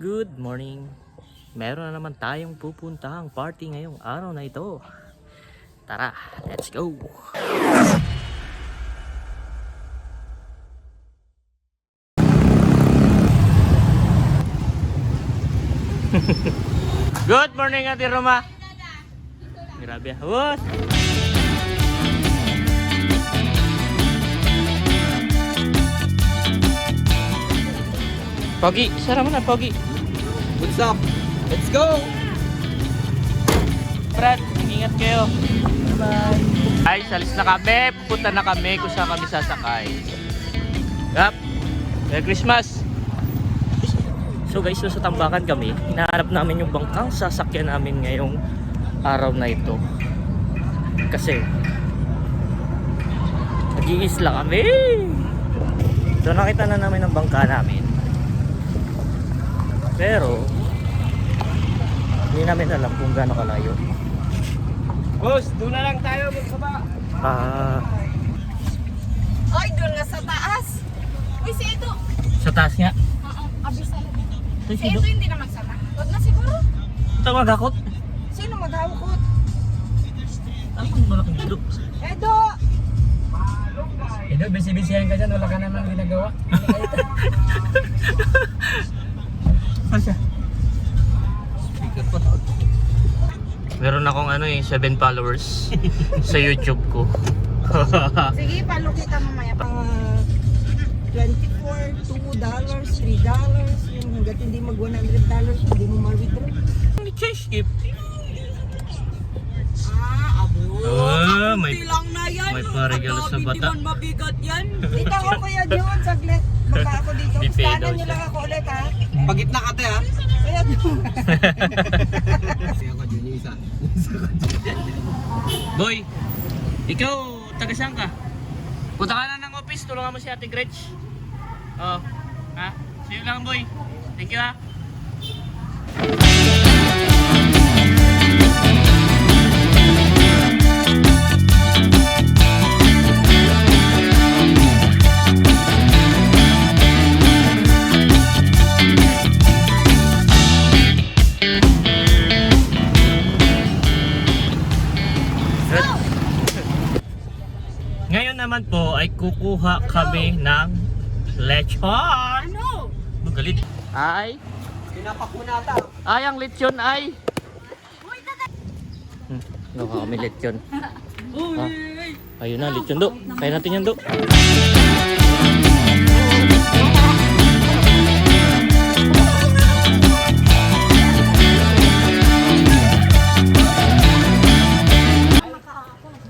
Good morning. Meron na naman tayong pupuntahang party ngayong araw na ito. Tara, let's go. Good morning, Ate Roma. Grabe. What? Pogi, sara mo na, Pogi. What's up? Let's go! Brad, ingat kayo. Bye-bye. Ay, salis na kami. Pupunta na kami kung saan kami sasakay. Yup. Merry Christmas. So guys, so sa Tambakan kami, hinahanap namin yung bangkang sasakyan namin ngayong araw na ito. Kasi nag-iisla kami. So nakita na namin ang bangka namin. Pero hindi namin alam kung gaano kalayo. Boss, doon na lang tayo magbaba. Ay, doon nga sa taas. Uy, si Edo. Sa taas nga. Oo, abisal. Ay, Si Edo hindi na magsama. Huwag na siguro. Ito magakot. Sino maghawakot? Ano kung malaking dito? Edo! Edo, busy-busyhan ka dyan. Wala ka naman ginagawa. Saan siya? Speaker pa. Meron akong 7 followers sa YouTube ko. Sige, palo kita mamaya pa. 24, $2, $3. Yung hanggat hindi mag $100, hindi mo ma-withdraw. Change gift. Abo. May lang na yan. may paregalo sa bata. Hindi man mabigat yan. Dito ako Kuya John, saglit. Baka ako dito. Di pedo Scanan nyo siya. lang ako ulit ha. Pagitna ka te ha. Kuya John. Kasi ako dyan yung isa. Boy, ikaw, taga saan ka? Punta ka na ng office, tulungan mo si Ate Gretch. Oh, ha? See you lang, boy. Thank you, ha? Ngayon naman po ay kukuha kami ng lechon. Ano? Galit. Ay, Pinapakunata. ay ang lechon ay. Kuha kami lechon. Ayun na, lechon do. Kaya natin yan do.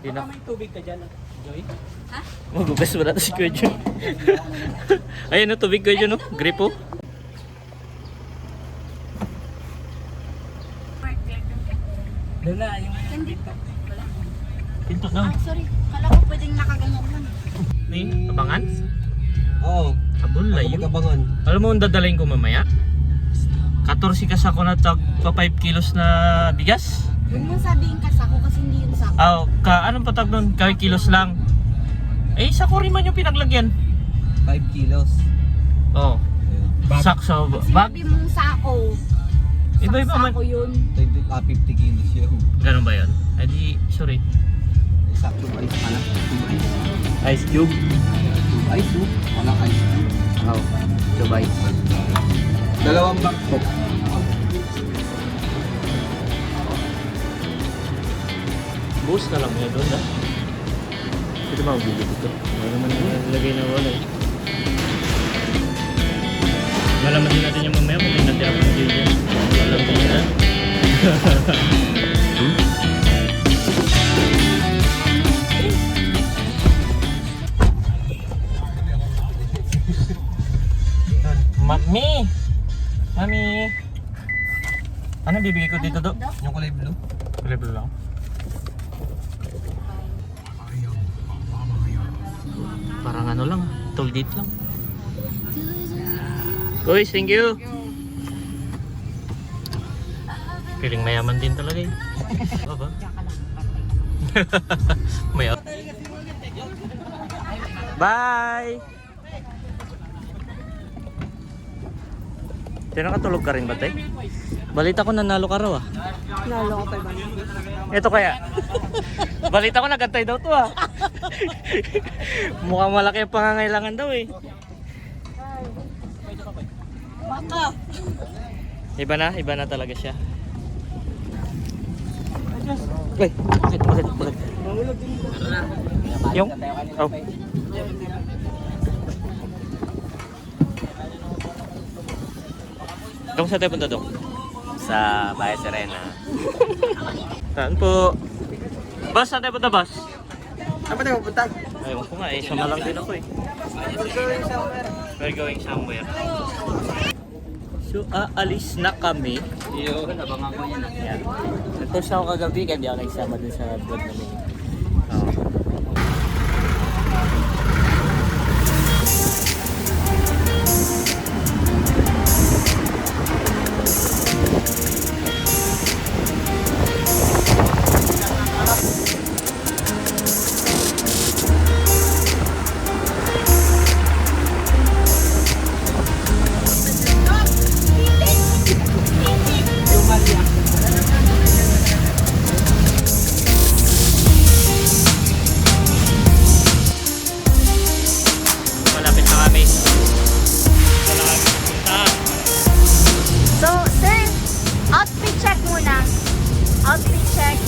Di na. May tubig ka dyan, Joy? Ha? Magugas mo natin si Kuya Jun. Ayun o, tubig Kuya Jun o. Gripo. Doon na, yung Hindi. Pinto daw. Ah, sorry. Kala ko pwedeng nakaganyan lang. May abangan? Oo. Abol Ako layo. magabangan. Alam mo ang dadalhin ko mamaya? 14 kas ako na tag pa 5 kilos na bigas. Huwag mong sabihin kasako kasi hindi yun sako. Anong patag nun? Kawin kilos lang. Eh, sa ko rin man yung pinaglagyan. 5 kilos. Oo. Bag. Sakso. Pag Bag. sinabi mong sako, Iba-iba man. sako yun. 50 kilos yun. Ganun ba yun? Eh di, sorry. Sakto ba ice pala? Tube ice. Ice cube. Tube ice, oh. Walang ice cube. Oh, Dubai. Dalawang bag po. Boost na lang yun doon, ha? Pwede ba magbili dito? Wala naman nilagay na wala eh. Malaman din natin yung mamaya kung may natira pa ng dyan. Wala lang din yan. Mami! Mami! Ano bibigay ko dito, Do? Yung kulay blue. Level lang. Parang ano lang, toll gate lang. Guys, thank you. Feeling mayaman din talaga eh. Baba. Mayaman. Bye! Pero nakatulog ka rin ba, tay? Balita ko nanalo ka raw ah. Nalo ko pa ba? Ito kaya. Balita ko nagantay daw to ah. Mukhang malaki ang pangangailangan daw eh. Baka. Iba na talaga siya. Ay, bakit? Yung? Oh. Kung saan tayo punta doon? Sa Bahay Serena. Saan po? Bus, saan tayo punta, bus? Saan pa tayo pupunta? Ayun ko nga eh, sama lang din ako eh. We're going somewhere. So, aalis na kami. Yun, abangan ko yan. Yan. Nag-post ako kagabi kaya hindi ako nagsama dun sa vlog namin. Oo. Malapit na kami. Wala kami pupunta. So, sir, outfit check muna. Outfit check.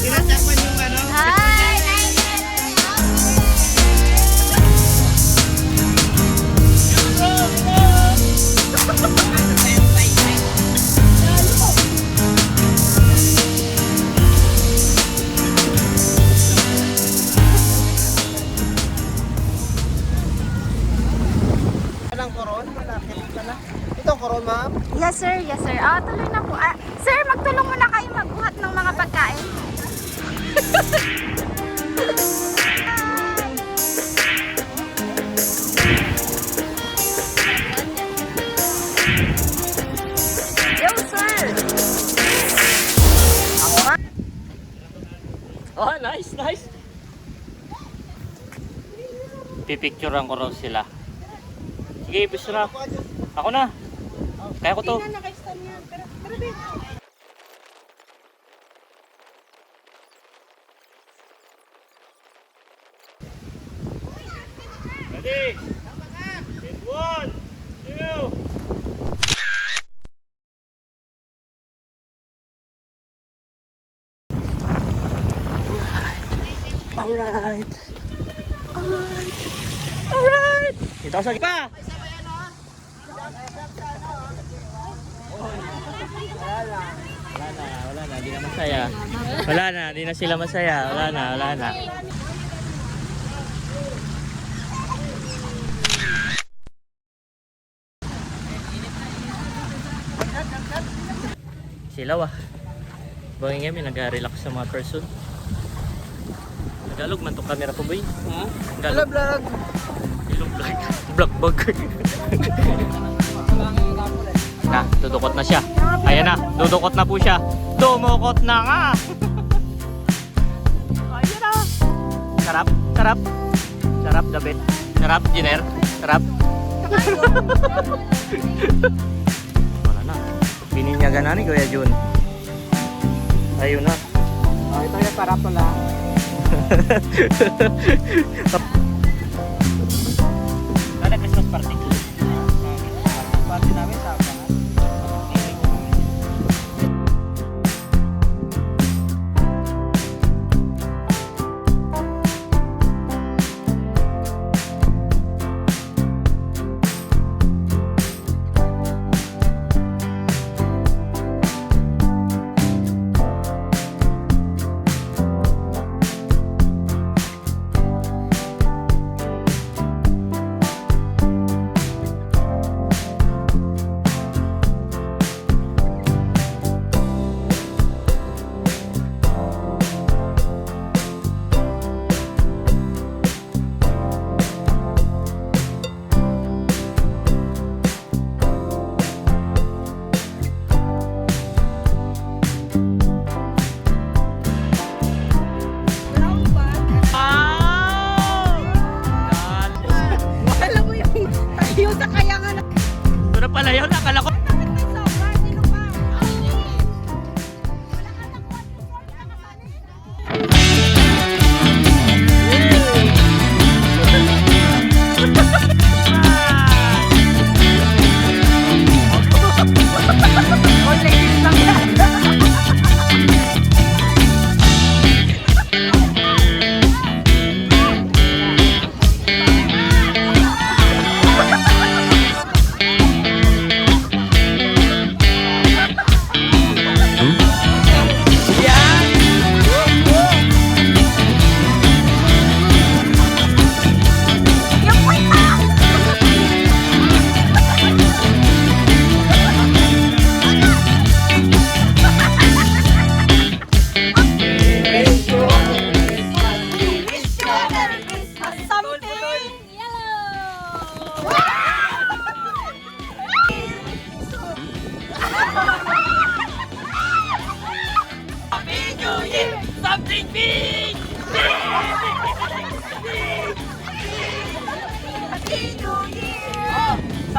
Tinatakpan yung ano? Hi, Anong koron? Malapit ka na. Ito koron, ma'am. Yes, sir. Yes, sir. Tuloy na po. Sir, magtulong muna kayo magbuhat ng mga pagkain. Yo, sir. Oh, nice. Pipicturean ko raw sila. Sige, Busra. Ako na. Kaya ko to. Ready? In 1, 2. Alright. Dito ako sa pa. Wala na, di na masaya. Wala na, di na sila masaya. Wala na. Silaw ah. Bangin kami, nag-relax sa mga person. Tagalog man to camera ko, boy. Ha? Tagalog. Vlog. Ilong vlog. Vlog bag. Na, dudukot na siya. Ayan na, dudukot na po siya. Dumukot na nga. Ayan na. Sarap. Sarap, David. Sarap, Jiner. Sarap. Wala na. Pininyagan na ni Kuya Jun. Ayun na. Ito yung sarap pala. Kada Christmas party. Party namin sa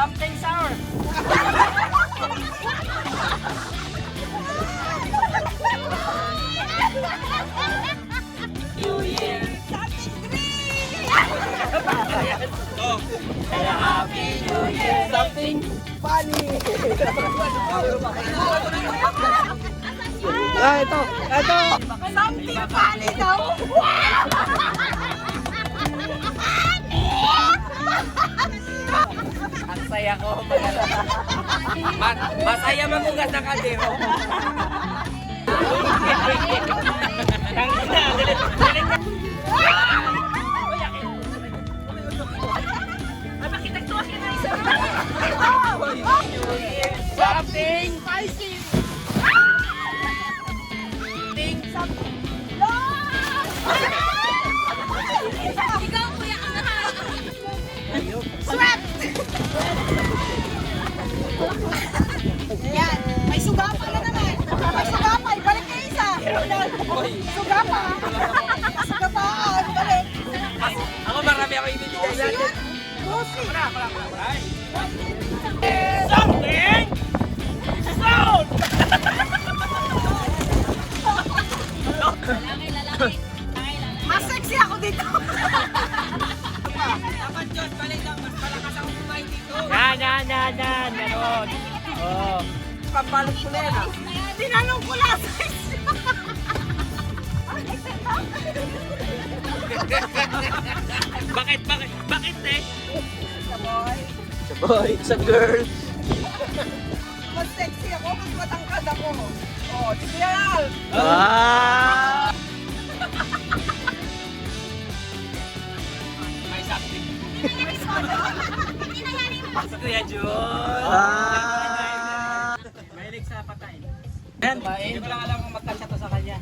Something sour. Something funny. Ito. Something funny daw. Ang saya ko. Masaya magugas na kaldero. Something spicy. Ikaw, kuya, ang lahat. Sweat! Yan, may sugapa na naman. May sugapa, ibalik kayo isa. Sugapa. Sugapaan, balik. Ako marami ako ibibigay yan. Busi. Something sound. Mas sexy ako dito. Dapat Diyos, balik lang. Mas malakas ako kumain dito. Yan. Ganon. Oh. Pampalot ko na yan ah. Tinanong ko lang. Bakit eh? Boy, it's a girl. Mas sexy ako, mas matangkad ako. Oh, sige yan. Ah! May something. Hindi nangyari mo. Sa Kuya Jun. Ah! Mahilig sa pagkain. Hindi ko lang alam kung magkasya to sa kanya.